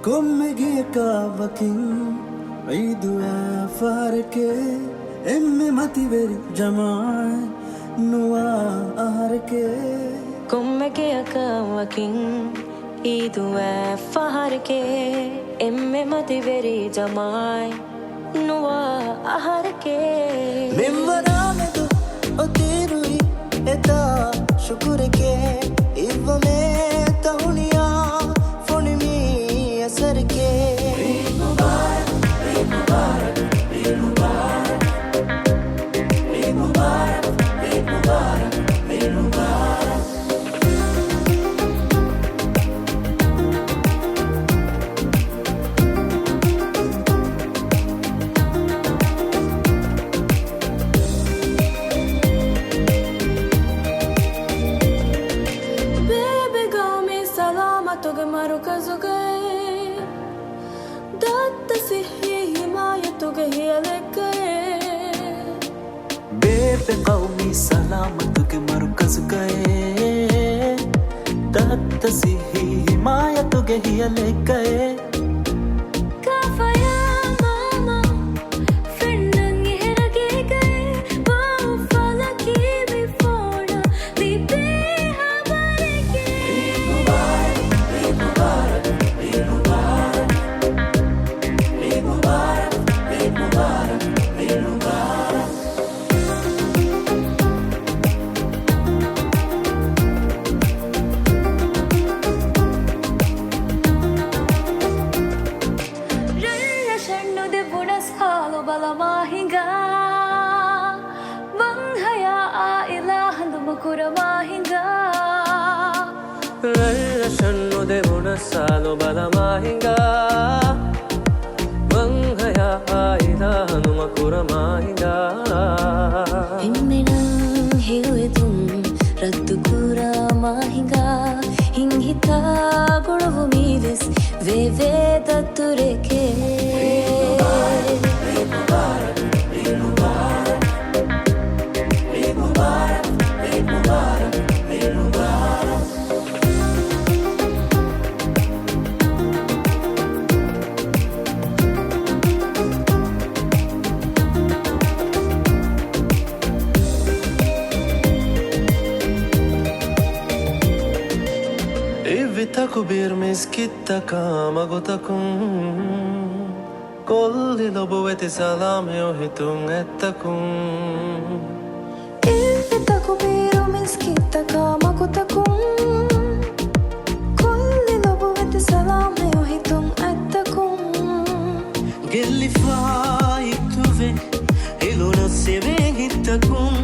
Come gieka wakin aidu farke emme mativeri jamai nuwa aharke Come gieka wakin idu farke emme mativeri jamai nuwa aharke Mimvaramedu otirui eta shukurke ivame tauniya fonimi asarke तुगे मारो कजुगे दत्त सिही हिमायत तुगे हियलके बेबे कौमी सलामत के मरकज गए दत्त सिही हिमायत के हियले गए काफया मामा फिरनंग हिरगे गए बाउ फलकी बिफोड़ा दीपे हमारे के Balamahinga Banghaya ilaha lumakura mahinga Ralla shannu de bunasalo balamahinga Banghaya ilaha lumakura mahinga Himmenang hiuetum rattukura mahinga Hinghita gudavu mides veve tattureke Evitaku bir miskitta kamagotakun Kolli lobu eti salame o hitun ettakun Evitaku bir miskitta kamagotakun Kolli lobu eti salame o hitun ettakun Gelli fai tuve e lo non si veghi takun